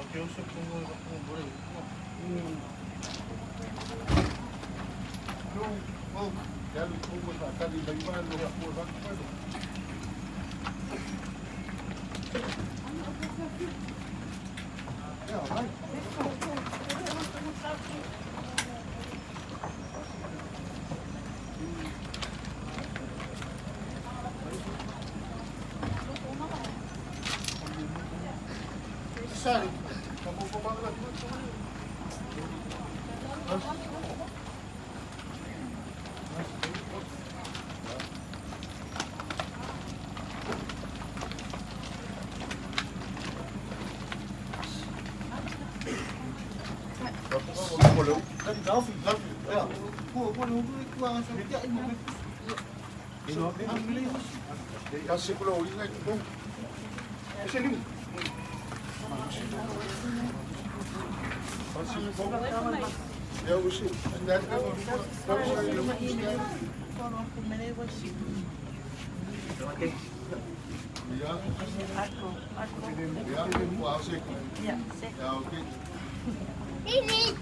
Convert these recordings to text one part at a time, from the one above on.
Kiusap ko mo kung boleh. Oh, jadi tunggu tak tadi bagaimana lu nak buat apa tu? Ya, baik. Sorry, kamu kau panggil aku. Kasih pulau ini lagi tu. Kasih ni. Ya usi. Anda kan? Ya. Ya, puas sih. Ya, okey. Ini.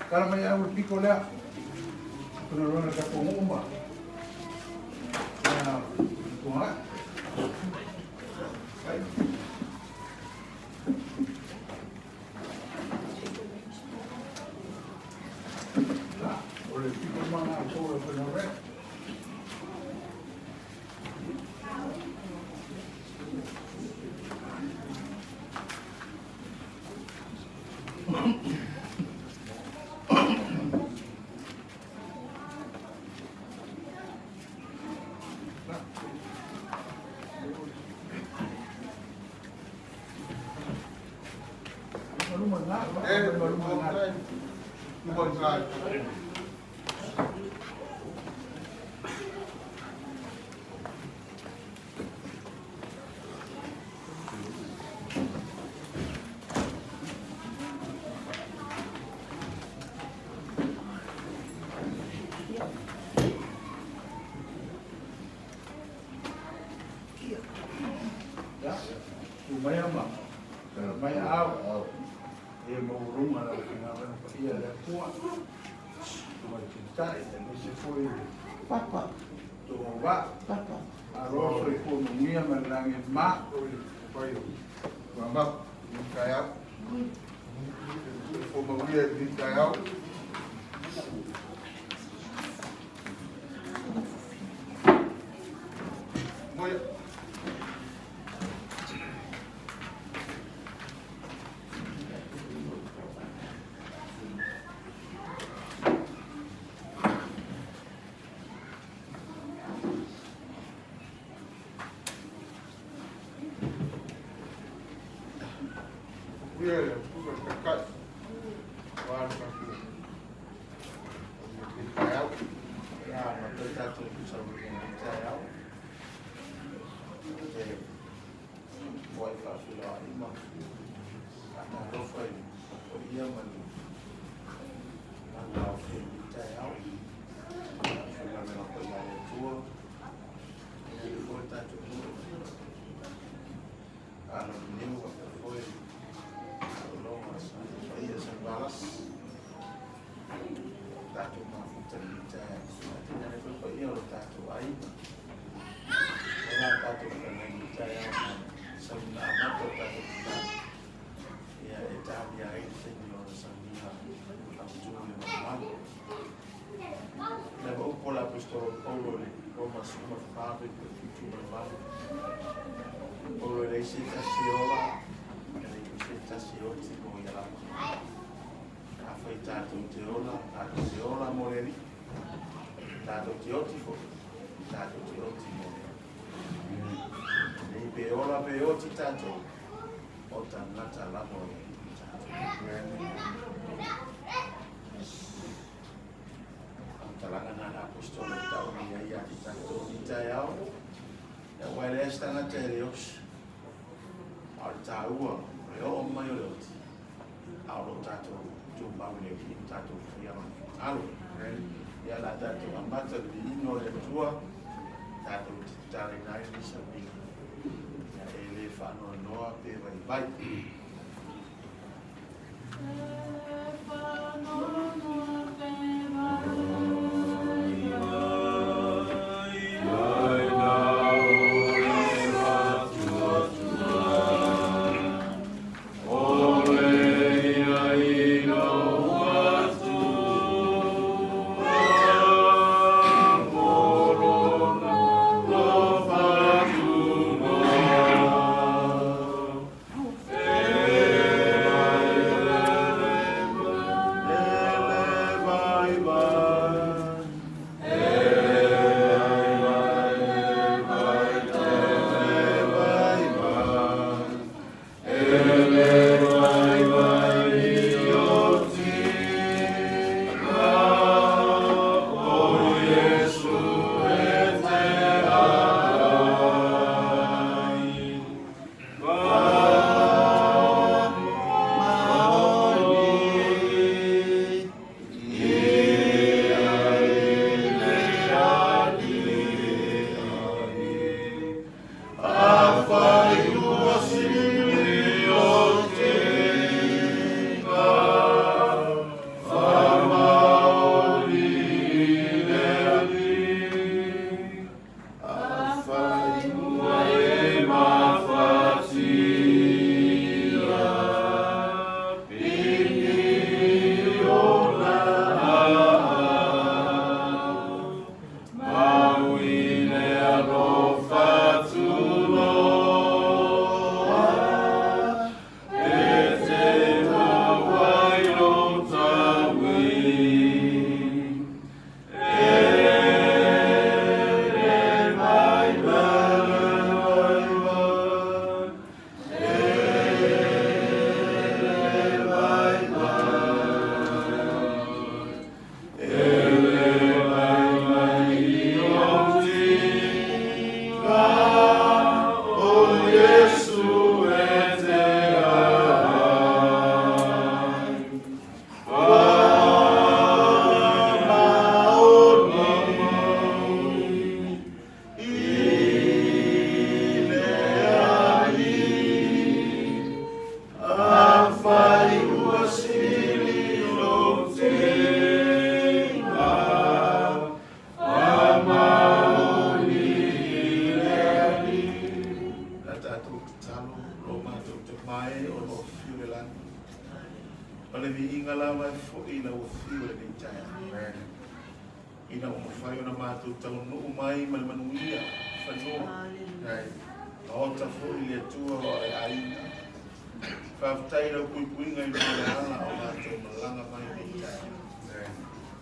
Kalau may awal piko na, penurunan ke pengumum, na bunga. Oleh piko mana aku penurunan. Papa. Papa. Arroz y economía me dan el más. Vamos, kaya. Economía di kaya. Muy. Taunuu, eu mai o ao tato tu baule ki tato fia alo ya la tato amata di no le tua tato tare nai ni sabi ya ele fa no no pe vai taya. Ina o mawhai o na mātou Taunuu mai manuia whanua. O ta fōi le tua o e aiga. Whawhtai rau kuikuinga i nō ala o mātou malanga mai ni taya.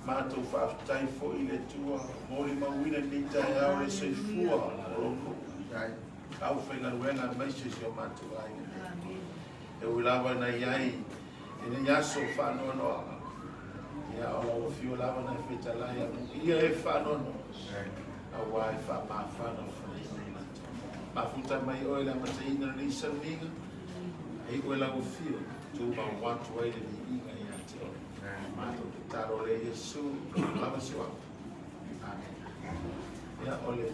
Mātou whawhtai fōi le tua mōri mawina ni taya o le seifua o loko. Au whenga ruenga maise si o mātou aiga. E ulawa na iai, e ni yaso whanua noa. Ia o lau fio lava na whetalai a ia e whanono. A wai wha maa whano whanina. Mafuta mai oe la mataina ni saminga. Ei oe lau fio, tu ma watu aile ni inga i ate o. Mātou te taro le Yesu, lava siwa. Amen. Ia ole,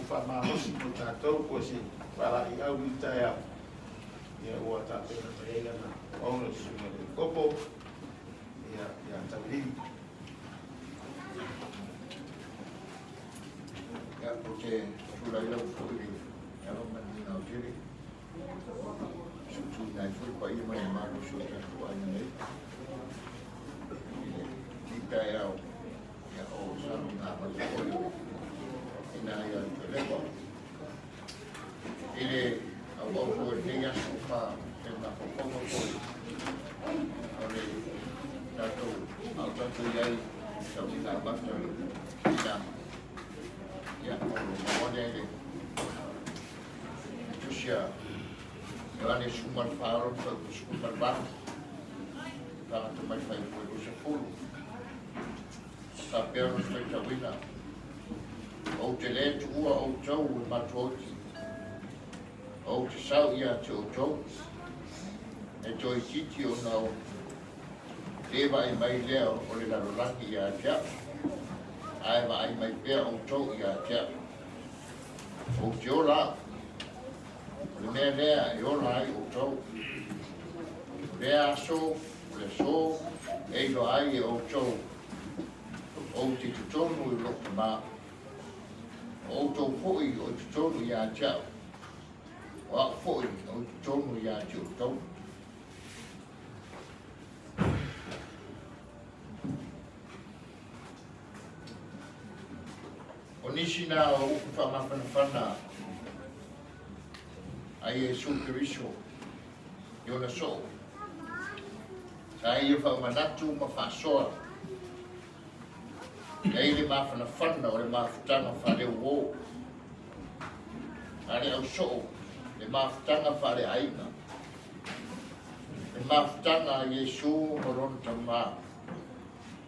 ufa maa hosi mo tātou ko si, wala i au i tai au. Ia ua tātou na taeila na ouna sunga le kopo. Ya Laulii. Ya porque sulai lau foi ya mani na jeri. Sutu na foi pa ia mai ma no suta ko ai nei. Kita ya o sa na ma ko ina ya lepo. Ile au ko ni ya fa na ko ko. Ole Tato yai sau khi nào bắt đầu làm ya mau đây Rusia yang ada sumber farm sumber bar kalau tu mai fai foi Rusia full tapi harus kita wina ou te le tua ou tau matoti ou te sau ia te o tau e toi titi o nau Eva ai mai leo o le larolangi i a tia. Aewa ai mai pea o tau i a tia. O te ola. O le mea lea e ola ai o tau. Lea so, o le so, e lo ai e o tau. O te tutonu i loka mā. O tau fōi o tutonu i a tia. O a fōi o tutonu i a tia o tau. O nisi nā o uku whamawhanawhana ai e sūkiriso i ona so. Sa ai e whaumanatu ma whasoa. Ei le mawhanawhana o le mawhutanga whare o. Ale au so, le mawhutanga whare aiga. Le mawhutanga a Yesu moron tamā.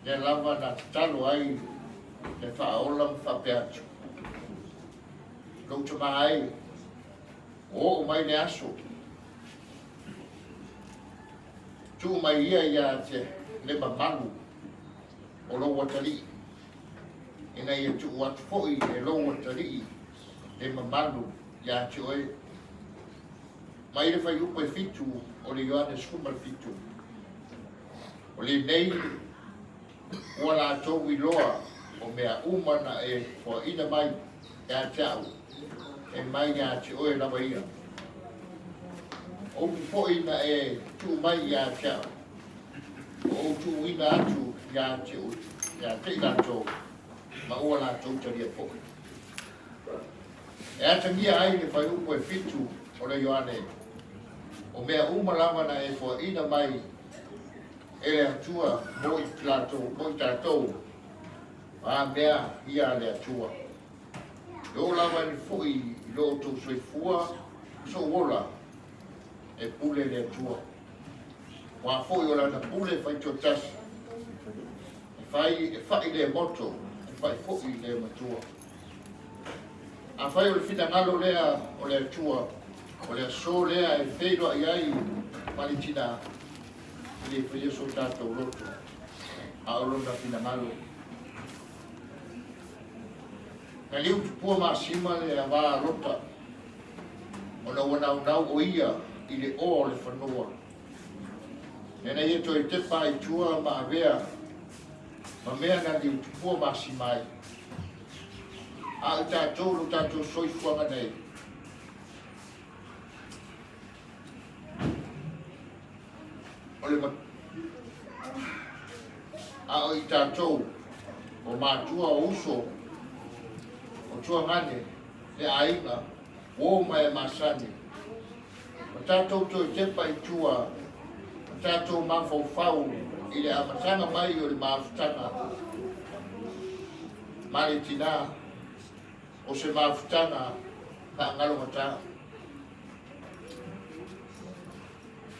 Le lava na talo ai le whaola whapeatu. Louta mai, o mai le aso. Tu mai ia te le mamalu o lo watali. Ina ia tu watu foi e lo watali le mamalu ia te oe. Mai le whai upa fitu o le Ioane Schumer fitu. O le nei ua la tau i loa o mea umana e fua ina mai e a teau e mai a te oe lawa ia. O ki fo ina e tu mai i a teau o tu ina atu i a te oe i a te lato ma ua la tau taria fo. E a tangia ai le whai upo e fitu o le Ioane o mea umalawa na e fua ina mai e le atua mo i tātou a mea ia le atua. Lo lawa ni fui lo tau soifua so wola e pule le atua. Wa fui o lana pule fai totas. E fai le moto, e fai fui le matua. A fai o le finangalo lea o le atua, o le aso lea e feido ai ai malitina le fai so tātou loto. A o lona finangalo. Na liu tupua maasima le a waa rota. O na wana unau o ia i le o le whanua. E na ia toi te pai tua ma avea. Ma mea na liu tupua maasima ai. A i tātou lo tātou soifuanga nei. O le ma... A o i tātou o mātua o uso o tua ngane le aiga o mai masani o tātou to te pai tua o tātou mafau i le amatanga mai o le mafutanga mare tina o se mafutanga ka ngalo mata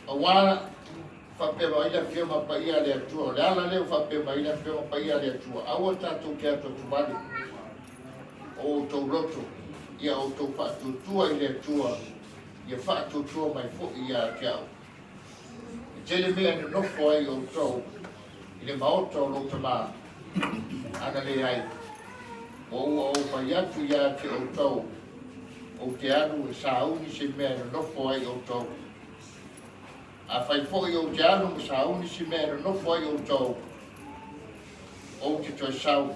a wala fape mai la firma pa ia le atua le ala le fape mai la firma pa ia le atua awa tātou ke atua tuvali o tau roto ia o tau whātutua i le atua ia whātutua mai fo ia te au e tele mea ni nofo ai o tau i le maota o lo tama ana le ai o ua o pai atu ia te o tau o te anu e sauni se mea ni nofo ai o tau a fai fo i o te anu me sauni se mea ni nofo ai o tau o te toi sau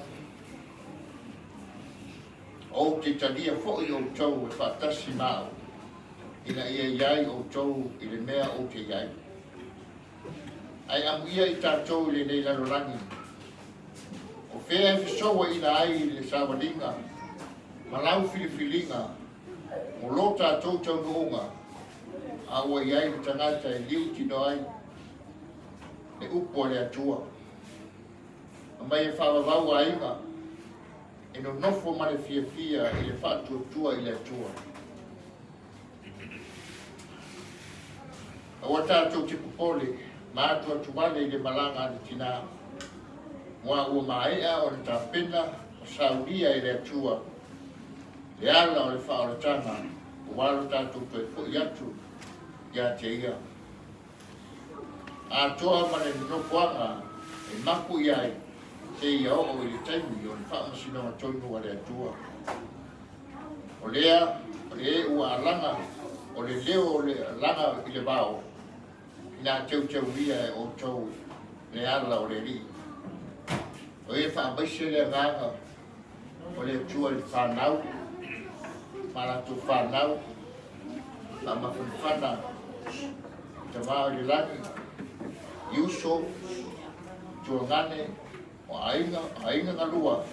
o te talia fo i o tau e whaatasi mao ina ia iai o tau i le mea o te iai ai amu ia i tātou i le nei lalorangi o whea e whisoa ina ai i le sawalinga malau filifilinga o lo tātou tau noonga a ua iai le tangata e liu tino ai e upo le atua a mai e whawawau a inga e no nofo ma le fia fia i le whātuatua i le atua a ua tātou te kupole ma atua tumale i le malanga ni tina mua ua maea o le tāpena o sauria i le atua le ala o le whaoratanga o walo tātou toi fo i atu ia te ia a toa ma le nopoanga e maku iai te ia o i le taimi o le whaamasino a toinu a le atua o lea o le e ua alanga o le leo o le alanga i le vao ina teu ia e o tau le ala o le ri o e whaamaise le nganga o le atua le whanau maratu whanau la mawhanwhana te wao le langi iuso tuangane o ainga ngalua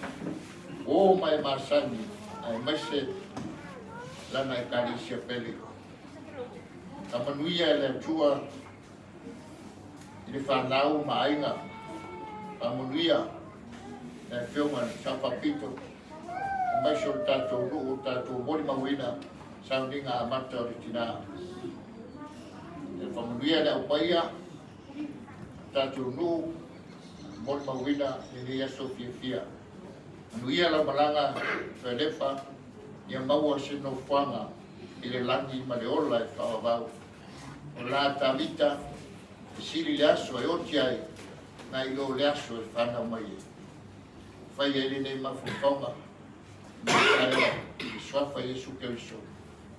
o mai masani ai maise lana e karisia pele ka manuia e le atua i le whanau ma ainga ka manuia e whionga sa papito mai so tātou nuu tātou mori mawina sauninga a mata o le tina e whamanuia le au paia tātou nuu mori mawina ni ni aso fia fia manuia la malanga whelefa ia maua se no whanga i le langi ma le ola e whawawau o la tamita e siri le aso e oti ai na i o le aso e whanau mai e whai e le nei mafu whaunga i swafa Yesu Keriso.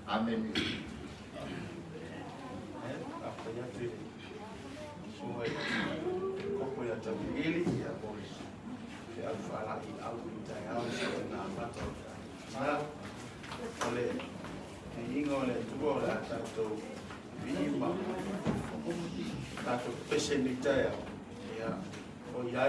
Amen. Apa ya tu semua kopo ya tabili ya boys ya fala i au tayao na mato na ole ingo le tubo la tato bima tato pese ni tayao ya o ya